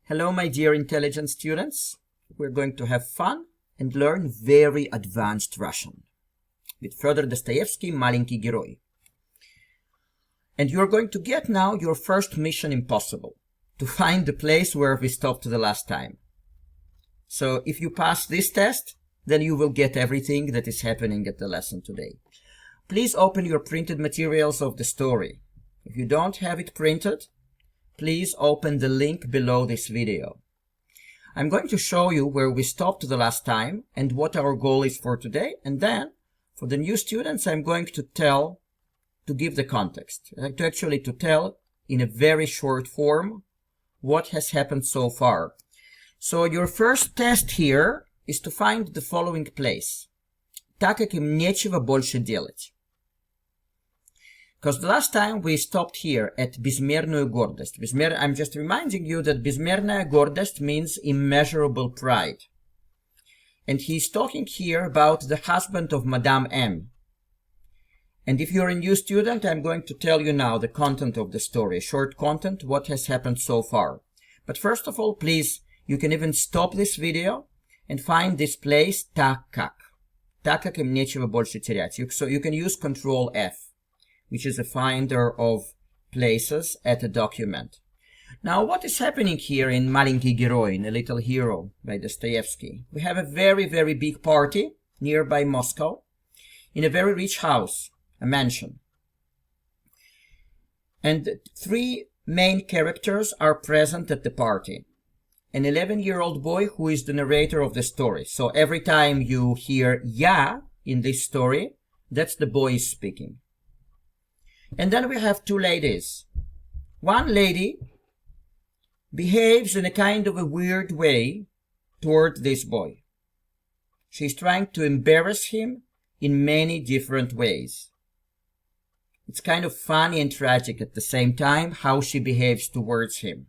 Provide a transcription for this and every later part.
Hello, my dear intelligent students. We're going to have fun and learn very advanced Russian with further Dostoevsky, Маленький герой. And you're going to get now your first mission impossible, to find the place where we stopped the last time. So if you pass this test, then you will get everything that is happening at the lesson today. Please open your printed materials of the story. If you don't have it printed, please open the link below this video. I'm going to show you where we stopped the last time and what our goal is for today, and then for the new students I'm going to give the context, to tell in a very short form what has happened so far. So your first test here is to find the following place. Так как им нечего больше делать. Because the last time we stopped here at безмерную гордость. I'm just reminding you that безмерная гордость means immeasurable pride. And he's talking here about the husband of Madame M. And if you're a new student, I'm going to tell you now the content of the story, short content, what has happened so far. But first of all, please, you can even stop this video and find this place, так как им нечего больше терять. So you can use Control F, which is a finder of places at a document. Now, what is happening here in Маленький герой, in A Little Hero by Dostoevsky? We have a very, very big party nearby Moscow in a very rich house, a mansion. And three main characters are present at the party. An 11-year-old boy who is the narrator of the story. So every time you hear "ya" in this story, that's the boy speaking. And then we have two ladies. One lady behaves in a kind of a weird way toward this boy. She's trying to embarrass him in many different ways. It's kind of funny and tragic at the same time how she behaves towards him.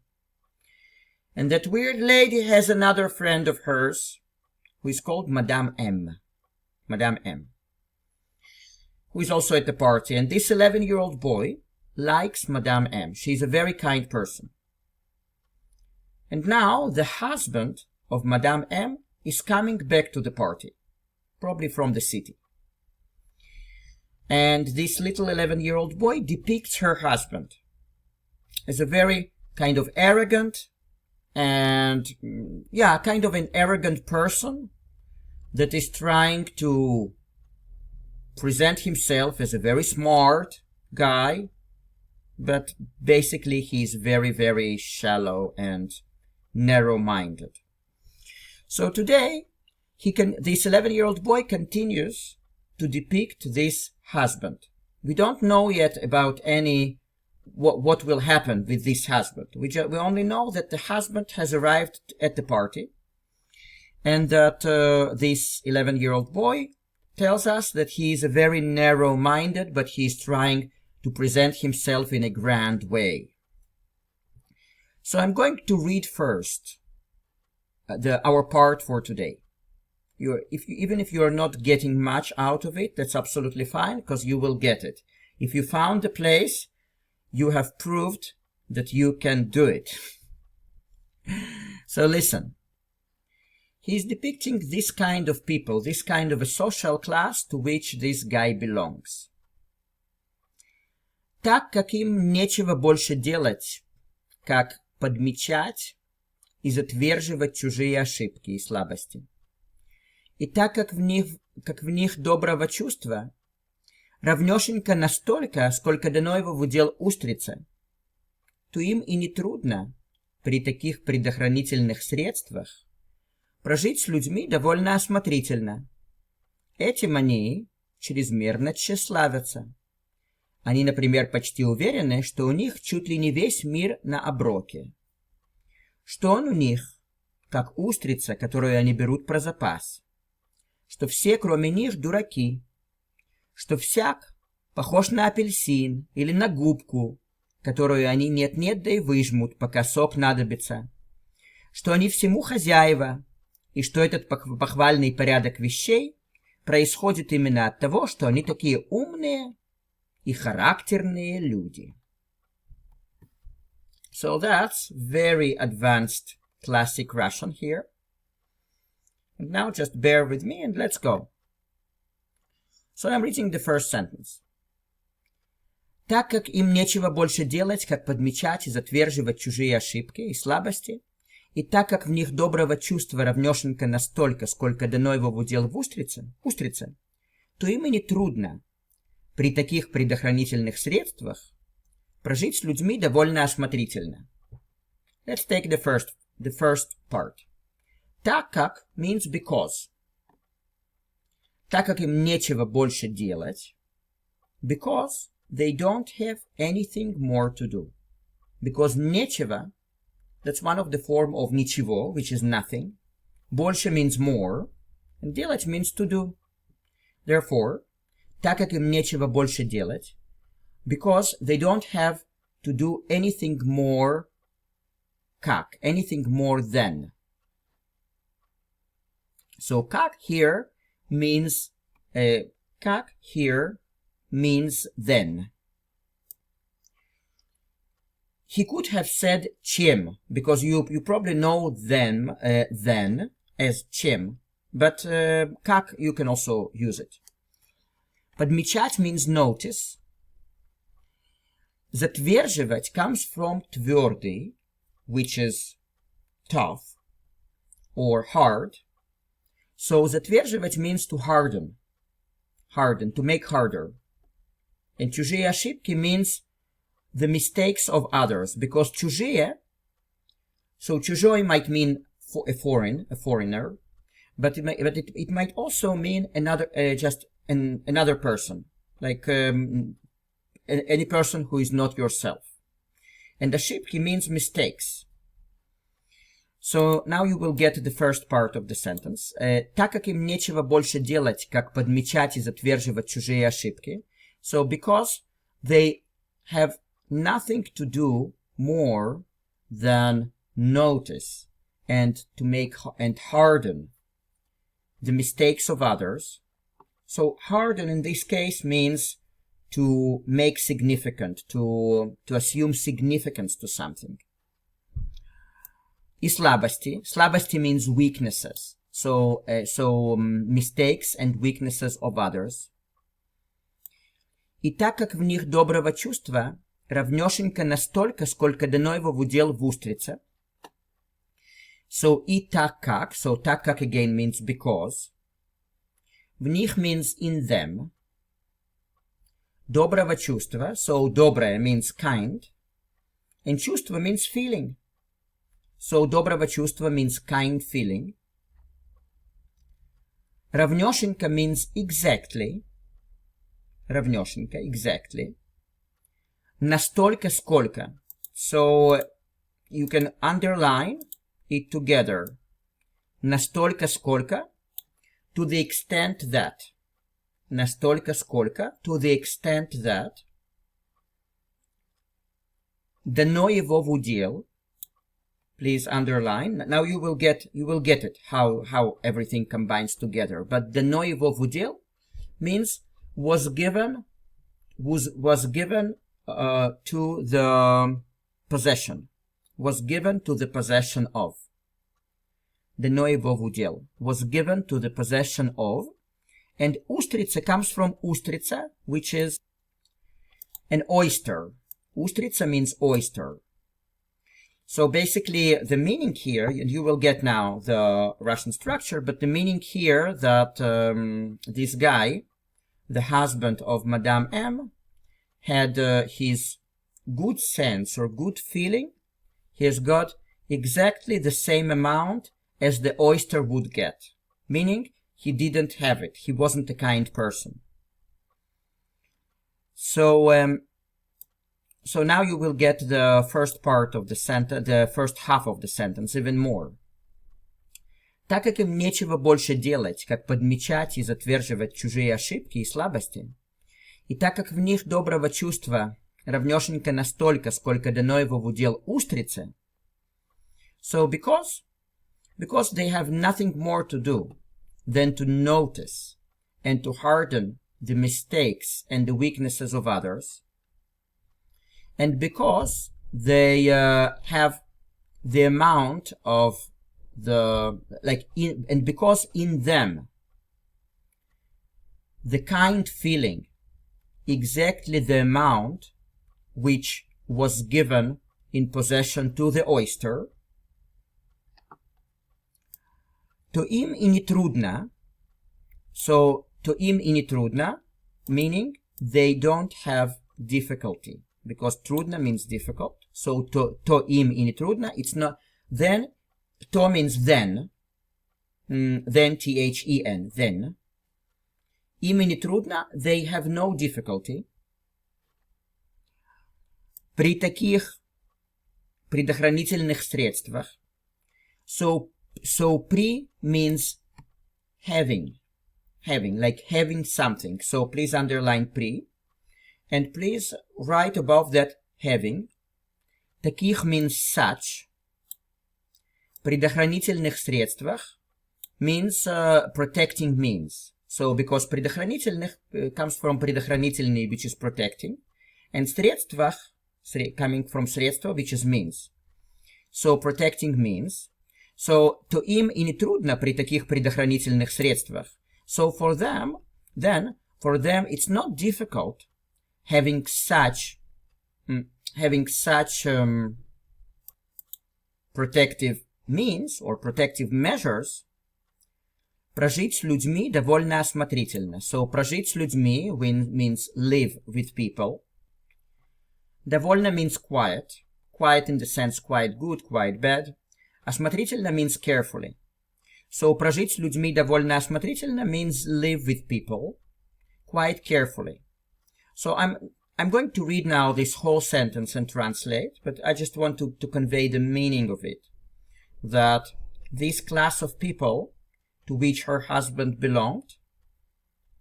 And that weird lady has another friend of hers who is called Madame M. Madame M. Who is also at the party. And this 11-year-old boy likes Madame M. She's a very kind person. And now the husband of Madame M is coming back to the party, probably from the city. And this little 11-year-old boy depicts her husband as a very kind of arrogant and, kind of an arrogant person that is trying to present himself as a very smart guy, but basically he's very, very shallow and narrow-minded. So today, this 11-year-old boy continues to depict this husband. We don't know yet about what will happen with this husband. We only know that the husband has arrived at the party, and that this 11-year-old boy tells us that he is a very narrow-minded, but he is trying to present himself in a grand way. So I'm going to read first our part for today. Even if you are not getting much out of it, that's absolutely fine, because you will get it. If you found the place, you have proved that you can do it. So listen. He's depicting this kind of people, this kind of a social class to which this guy belongs. Так как им нечего больше делать, как подмечать и затверживать чужие ошибки и слабости. И так как в них доброго чувства, равнёшенько настолько, сколько дано его в удел устрице, то им и не трудно при таких предохранительных средствах прожить с людьми довольно осмотрительно. Этим они чрезмерно тщеславятся. Они, например, почти уверены, что у них чуть ли не весь мир на оброке. Что он у них, как устрица, которую они берут про запас. Что все, кроме них, дураки. Что всяк похож на апельсин или на губку, которую они нет-нет да и выжмут, пока сок надобится. Что они всему хозяева, и что этот похвальный порядок вещей происходит именно от того, что они такие умные и характерные люди. So that's very advanced classic Russian here. And now just bear with me and let's go. So I'm reading the first sentence. Так как им нечего больше делать, как подмечать и затверживать чужие ошибки и слабости, и так как в них доброго чувства равнёшенько настолько, сколько дано его в удел в устрице, то им и не трудно при таких предохранительных средствах прожить с людьми довольно осмотрительно. Let's take the first part. Так как means because. Так как им нечего больше делать, because they don't have anything more to do. Because нечего, that's one of the form of ничего, which is nothing. Больше means more, and делать means to do. Therefore, так как им нечего больше делать, because they don't have to do anything more, как, anything more than. So, как here means, как here means then. He could have said чем, because you probably know them, then, as чем, but как you can also use it. Подмечать means notice. Затверживать comes from твердый, which is tough or hard. So затверживать means to harden, to make harder. And чужие ошибки means the mistakes of others, because чужие, so чужой might mean a foreigner, but it might also mean another, another person, like any person who is not yourself. And ошибки means mistakes. So now you will get the first part of the sentence. Так как им нечего больше делать, как подмечать и затверживать чужие ошибки. So because they have nothing to do more than notice and to make and harden the mistakes of others. So harden in this case means to make significant, to assume significance to something. И слабости. Слабости means weaknesses. So mistakes and weaknesses of others. И так как в них доброго чувства равнёшенько настолько, сколько дано его в удел в устрице. So и так как, so так как again means because. В них means in them. Доброго чувства, so доброе means kind. And чувство means feeling. So доброго чувства means kind feeling. Равнёшенько means exactly. Равнёшенько, exactly. Настолько сколько. So you can underline it together. Настолько сколько, to the extent that. Настолько сколько, to the extent that. Дано его в удел. Please underline. Now you will get it, how everything combines together. But дано его в удел means was given to the possession. Was given to the possession of. Дано его в удел. Was given to the possession of. And устрица comes from устрица, which is an oyster. Устрица means oyster. So basically the meaning here, and you will get now the Russian structure, but the meaning here that this guy, the husband of Madame M, had his good sense or good feeling. He has got exactly the same amount as the oyster would get. Meaning, he didn't have it. He wasn't a kind person. So now you will get the first part of the sentence, the first half of the sentence even more. Так как им нечего больше делать, как подмечать и затверживать чужие ошибки и слабости, и так как в них доброго чувства равнёшенько настолько, сколько дано его в удел устрице, so because they have nothing more to do than to notice and to harden the mistakes and the weaknesses of others, and because they have the amount of the, like, and because in them, the kind feeling exactly the amount which was given in possession to the oyster, to im i nie trudna. So to im i nie trudna, meaning they don't have difficulty, because trudna means difficult. So to im i nie trudna, it's not, then, to means then, then, then, then. Im i nie trudna, they have no difficulty. При таких предохранительных средствах. So при means having, like having something. So please underline при. And please write above that having. Таких means such. Предохранительных средствах means protecting means. So because предохранительных comes from предохранительный, which is protecting, and средствах coming from средство, which is means. So protecting means. So to им и не трудно при таких предохранительных средствах. So for them, then, for them it's not difficult having such protective means or protective measures. Прожить с людьми довольно осмотрительно. So прожить с людьми means live with people. Довольно means quiet. Quiet in the sense quite good, quite bad. Осмотрительно means carefully. So прожить с людьми довольно осмотрительно means live with people quite carefully. So I'm going to read now this whole sentence and translate, but I just want to convey the meaning of it. That this class of people to which her husband belonged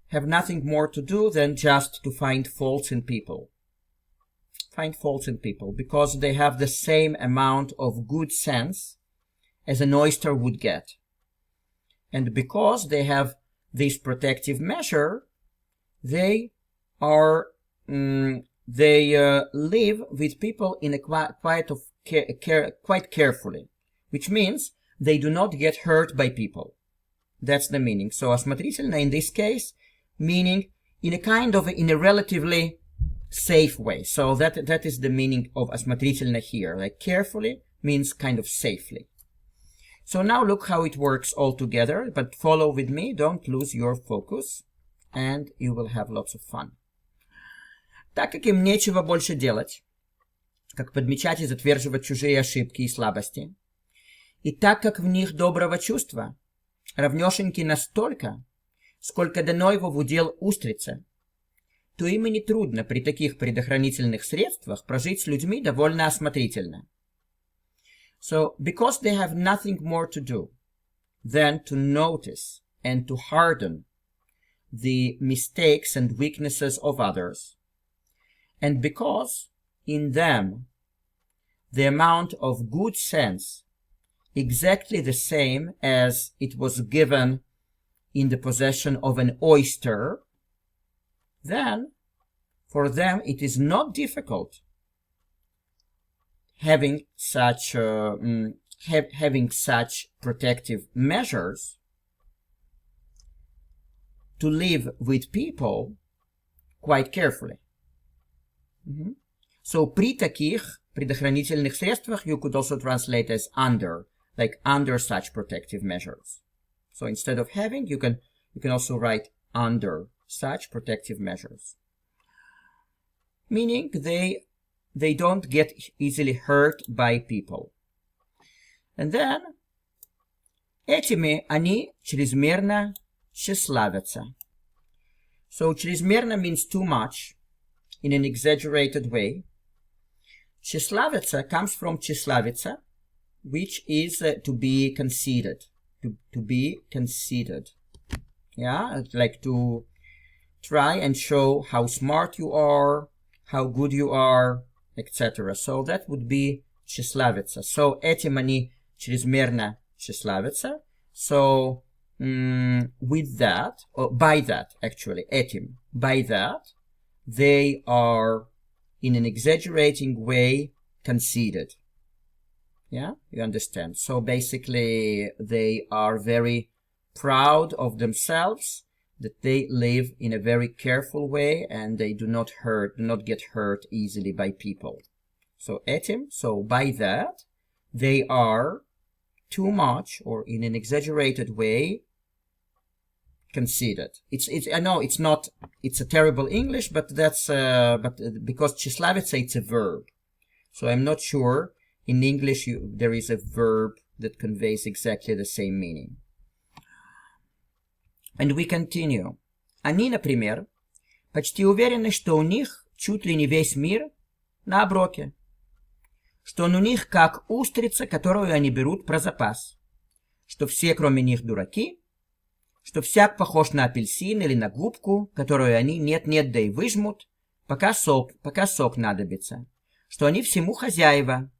have nothing more to do than just to find faults in people. Find faults in people because they have the same amount of good sense as an oyster would get. And because they have this protective measure, they are live with people in a quite carefully, which means they do not get hurt by people. That's the meaning. So осмотрительно in this case, meaning in a relatively safe way. So that is the meaning of осмотрительно here. Like carefully means kind of safely. So now look how it works all together, but follow with me, don't lose your focus, and you will have lots of fun. Так как им нечего больше делать, как подмечать и затверживать чужие ошибки и слабости, и так как в них доброго чувства, равнёшеньки настолько, сколько дано его в удел устрице, то им и не трудно при таких предохранительных средствах прожить с людьми довольно осмотрительно. So, because they have nothing more to do than to notice and to harden the mistakes and weaknesses of others, and because in them the amount of good sense exactly the same as it was given in the possession of an oyster, then for them it is not difficult having such protective measures to live with people quite carefully. So при таких предохранительных средствах you could also translate as under, like under such protective measures. So instead of having, you can also write under such protective measures. Meaning they don't get easily hurt by people. And then этими они чрезмерно тщеславятся. So чрезмерно means too much in an exaggerated way. Тщеславиться comes from тщеславиться, which is to be conceited. To be conceited. Yeah, like to try and show how smart you are, how good you are, etc. So that would be тщеславиться. So этим они чрезмерно тщеславятся. So with that, or by that actually, этим, by that, they are in an exaggerating way conceited. Yeah, you understand. So basically, they are very proud of themselves, that they live in a very careful way and they do not get hurt easily by people. So etim, so by that, they are too much, or in an exaggerated way, conceited. I know it's not, it's a terrible English, but that's, because Chislavitsa, it's a verb. So I'm not sure in English there is a verb that conveys exactly the same meaning. And we continue. Они, например, почти уверены, что у них чуть ли не весь мир на оброке. Что он у них как устрица, которую они берут про запас. Что все, кроме них, дураки. Что всяк похож на апельсин или на губку, которую они нет-нет да и выжмут, пока сок надобится. Что они всему хозяева.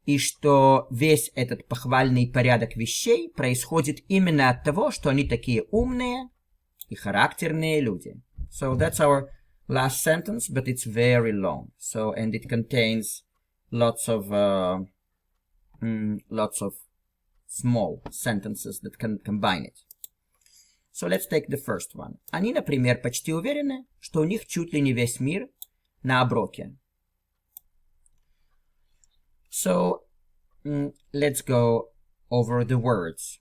И что весь этот похвальный порядок вещей происходит именно от того, что они такие умные и характерные люди. So that's our last sentence, but it's very long. So, and it contains lots of small sentences that can combine it. So let's take the first one. Они, например, почти уверены, что у них чуть ли не весь мир на оброке. So, let's go over the words.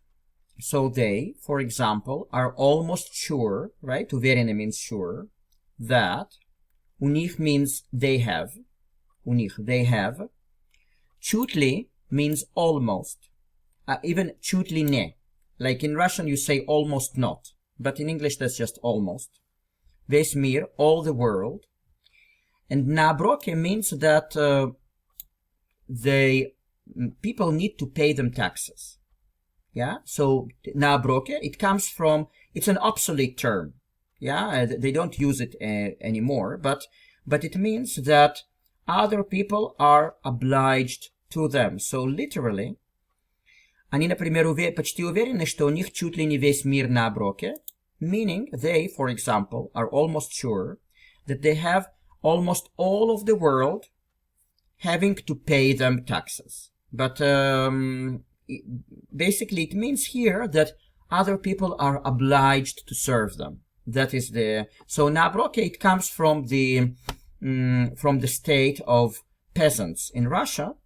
So they, for example, are almost sure, right? Уверены means sure, that у них means they have. У них, they have. Чуть ли means almost. Even чуть ли не. Like in Russian you say almost not. But in English that's just almost. Весь мир, all the world. And на оброке means that people need to pay them taxes. Yeah, so na оброке, it comes from, it's an obsolete term. Yeah, they don't use it anymore, but it means that other people are obliged to them. So literally, они, например, почти уверены, что у них чуть ли не весь мир на оброке, meaning they, for example, are almost sure that they have almost all of the world having to pay them taxes. But basically it means here that other people are obliged to serve them. That is so na obroke, it comes from the state of peasants in Russia,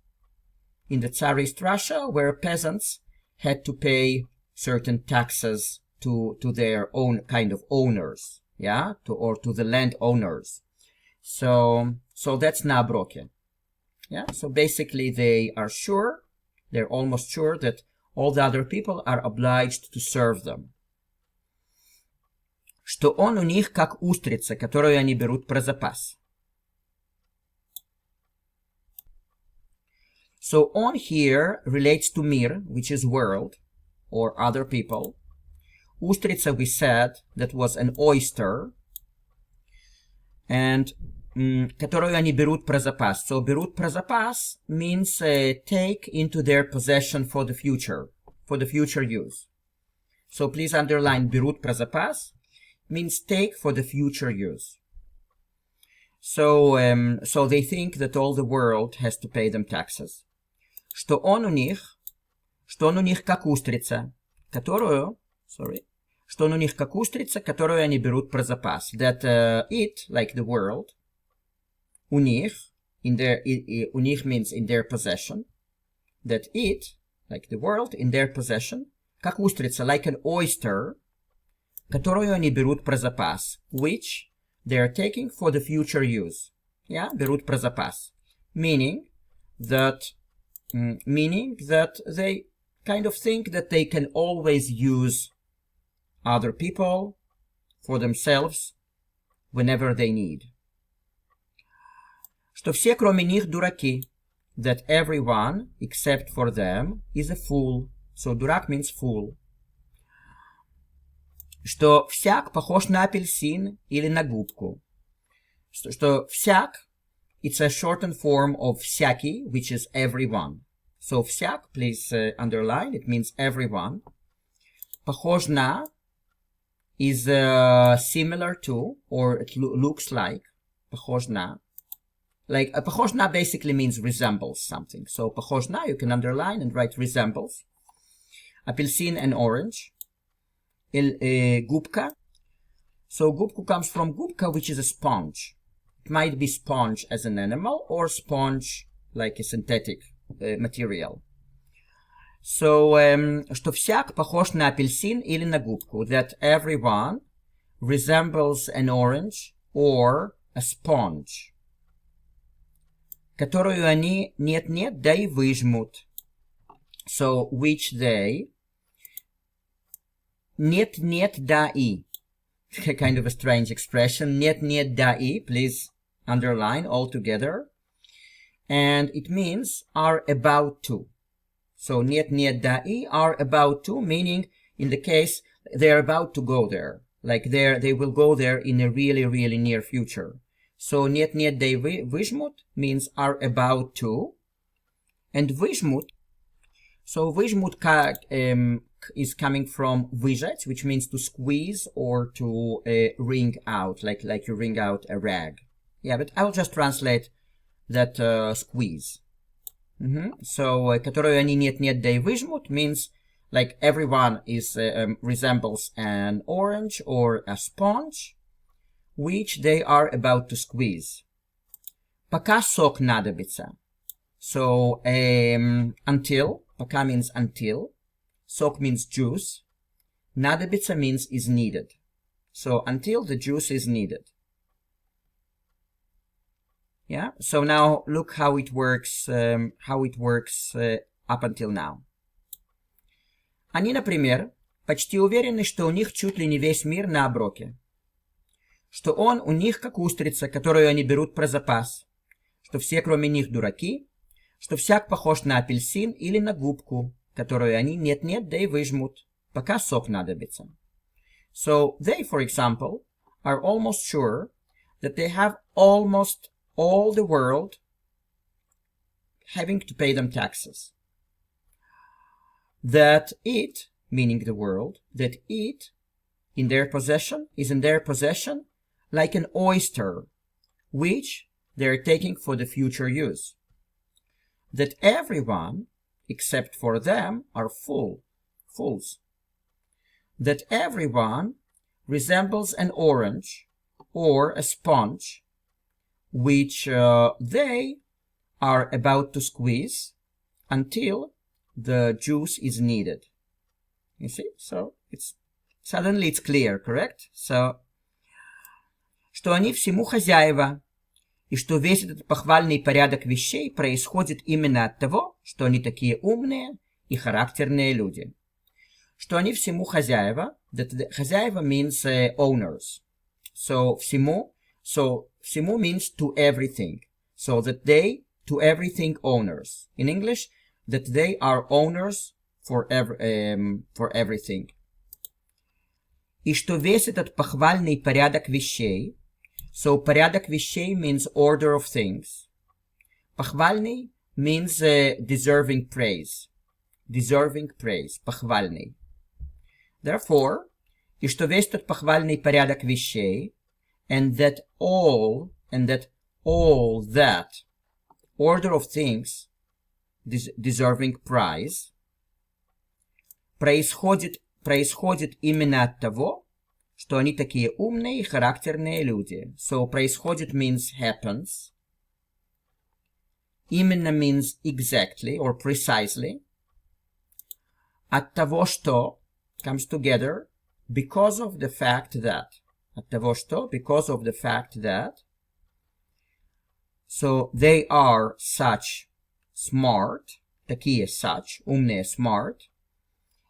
in the Tsarist Russia, where peasants had to pay certain taxes to their own kind of owners, yeah, or to the landowners. So that's na obroke. Yeah, so basically they're almost sure that all the other people are obliged to serve them. Что он у них как устрица, которую они берут про запас. So on here relates to мир, which is world, or other people. Устрица, we said, that was an oyster. And которую они берут про запас. So берут про запас means take into their possession for the future use. So please underline берут про запас means take for the future use. So they think that all the world has to pay them taxes. Что он у них как устрица, которую они берут про запас. That it, like the world, у них means in their possession, that it, like the world, in their possession, как устрица, like an oyster, которую они берут про запас, which they are taking for the future use. Yeah, берут про запас. Meaning that they kind of think that they can always use other people for themselves whenever they need. Что все, кроме них, дураки. That everyone, except for them, is a fool. So дурак means fool. Что всяк похож на апельсин или на губку. Что всяк, it's a shortened form of всякий, which is everyone. So всяк, please underline, it means everyone. Похож на is similar to, or it looks like. Похож на. Like похож на basically means resembles something. So похож на you can underline and write resembles. Apelsin and orange. Губка. So губку comes from губка, which is a sponge. It might be sponge as an animal or sponge like a synthetic material. So что всяк похож на апельсин или на губку. That everyone resembles an orange or a sponge. Которую они нет-нет, да и выжмут. So which they нет-нет, да и. Kind of a strange expression. Нет-нет, да и. Please underline all together. And it means are about to. So нет-нет, да и are about to, meaning in the case they're about to go there. Like they will go there in a really, really near future. So нет-нет, да и выжмут means are about to. And выжмут, so выжмут is coming from выжать, which means to squeeze or to wring out, like you wring out a rag. Yeah, but I'll just translate that squeeze. So, которую они нет-нет, да и выжмут means like everyone is resembles an orange or a sponge, which they are about to squeeze. Пока сок надобится. So, until, пока means until, сок means juice, надобится means is needed. So, until the juice is needed. Yeah, so now look how it works up until now. Они, например, почти уверены, что у них чуть ли не весь мир на оброке. Что он у них как устрица, которую они берут про запас. Что все кроме них дураки. Что всяк похож на апельсин или на губку, которую они нет-нет, да и выжмут, пока сок надобится. So they, for example, are almost sure that they have almost all the world having to pay them taxes. That it, meaning the world, that it in their possession is in their possession like an oyster, which they are taking for the future use. That everyone, except for them, are fools. That everyone resembles an orange or a sponge, which they are about to squeeze until the juice is needed. You see? So suddenly it's clear, correct? So, что они всему хозяева, и что весь этот похвальный порядок вещей происходит именно от того, что они такие умные и характерные люди. Что они всему хозяева, that хозяева means owners. So всему means to everything. So that they, to everything owners. In English, that they are owners for everything. И что весь этот похвальный порядок вещей, so порядок вещей means order of things. Похвальный means deserving praise. Deserving praise. Похвальный. Therefore, и что весь этот похвальный порядок вещей, and that all that order of things deserving prize происходит именно от того, что они такие умные и характерные люди. So происходит means happens. Именно means exactly or precisely. От того, что comes together because of the fact that. От того, что because of the fact that. So they are such smart. Такие such. Умные smart.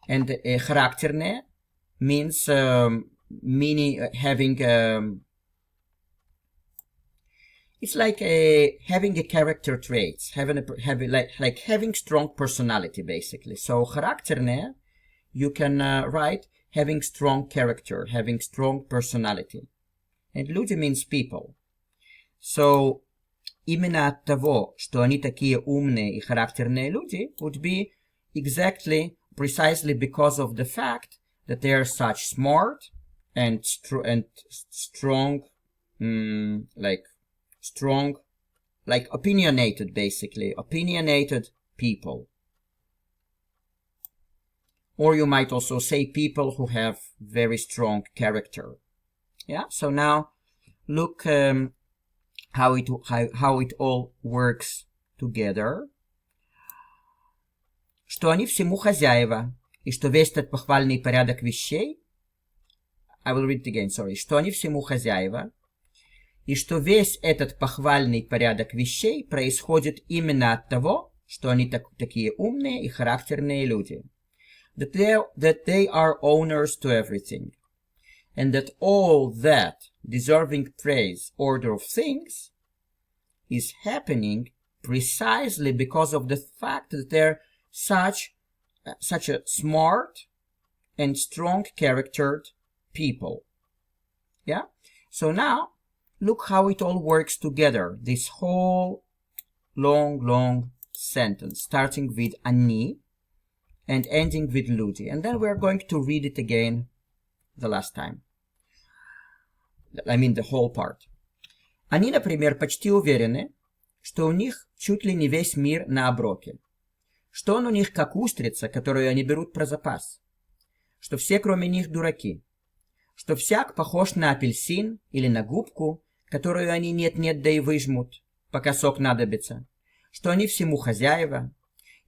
And характерные means meaning having it's like having a character traits, having strong personality basically. So характерные you can write having strong character, having strong personality. And люди means people. So именно от того, что они такие умные и характерные люди, would be exactly precisely because of the fact that they are such smart and strong, strong like opinionated, basically, opinionated people. Or you might also say people who have very strong character. Yeah, so now look how it all works together. Что они всему хозяева, и что весь этот похвальный порядок вещей, I will read it again, sorry, что они всему хозяева, и что весь этот похвальный порядок вещей происходит именно от того, что они такие умные и характерные люди. That they are owners to everything, and that all that deserving praise order of things is happening precisely because of the fact that they're such a smart and strong charactered people. Yeah? So now, look how it all works together. This whole long sentence, starting with они and ending with люди. And then we're going to read it again the last time. I mean the whole part. Они, например, почти уверены, что у них чуть ли не весь мир на оброке. Что он у них как устрица, которую они берут про запас. Что все кроме них дураки. Что всяк похож на апельсин или на губку, которую они нет-нет да и выжмут, пока сок надобится. Что они всему хозяева.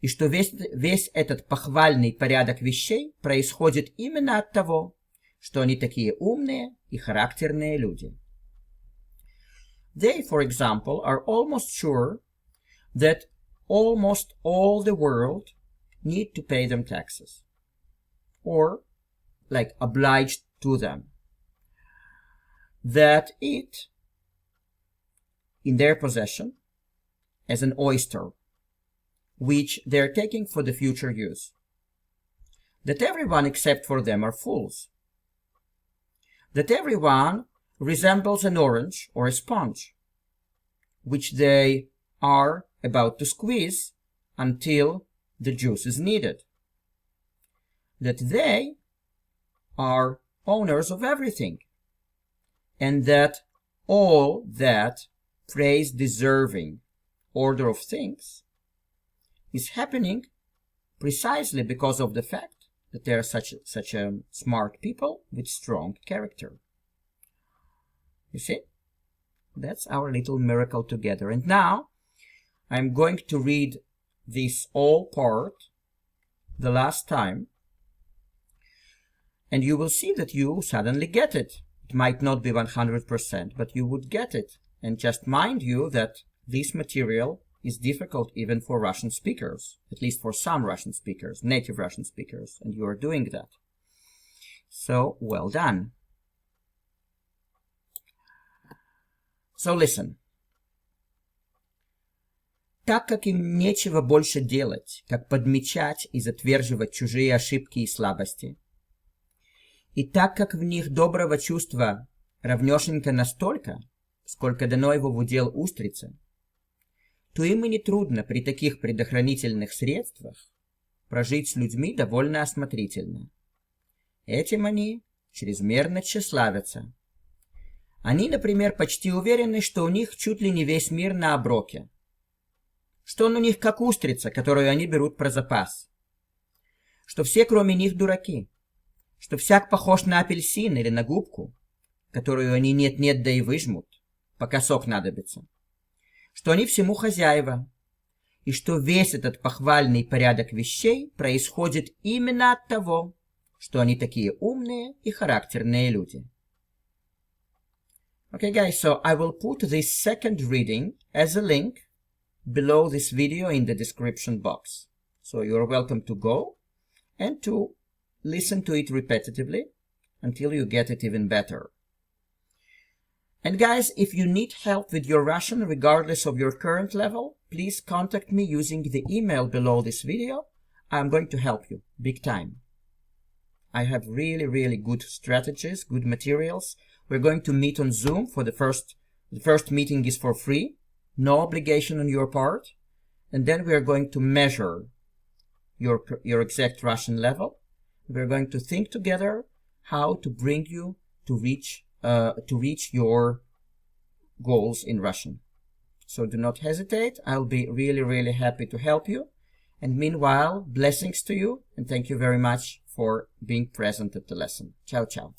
И что весь этот похвальный порядок вещей происходит именно от того, что они такие умные и характерные люди. They, for example, are almost sure that almost all the world need to pay them taxes, or like obliged to them. That it, in their possession, as an oyster, which they're taking for the future use. That everyone except for them are fools. That everyone resembles an orange or a sponge, which they are about to squeeze until the juice is needed. That they are owners of everything, and that all that praise-deserving order of things is happening precisely because of the fact that they are such smart people with strong character. You see? That's our little miracle together. And now I'm going to read this all part the last time, and you will see that you suddenly get it. It might not be 100%, but you would get it. And just mind you that this material is difficult even for Russian speakers, at least for some Russian speakers, native Russian speakers, and you are doing that. So, well done. So listen. Так как им нечего больше делать, как подмечать и затверживать чужие ошибки и слабости, и так как в них доброго чувства равнёшенько настолько, сколько дано его в удел устрице, то им и не трудно при таких предохранительных средствах прожить с людьми довольно осмотрительно. Этим они чрезмерно тщеславятся. Они, например, почти уверены, что у них чуть ли не весь мир на оброке, что он у них как устрица, которую они берут про запас, что все кроме них дураки, что всяк похож на апельсин или на губку, которую они нет-нет да и выжмут, пока сок надобится, что они всему хозяева, и что весь этот похвальный порядок вещей происходит именно от того, что они такие умные и характерные люди. Okay, guys, so I will put this second reading as a link below this video in the description box. So you're welcome to go and to listen to it repetitively until you get it even better. And guys, if you need help with your Russian regardless of your current level, please contact me using the email below this video. I'm going to help you big time. I have really good strategies, good materials. We're going to meet on Zoom for the first meeting is for free, no obligation on your part. And then we are going to measure your exact Russian level. We're going to think together how to bring you to reach your goals in Russian. So do not hesitate. I'll be really, really happy to help you. And meanwhile, blessings to you, and thank you very much for being present at the lesson. Ciao, ciao.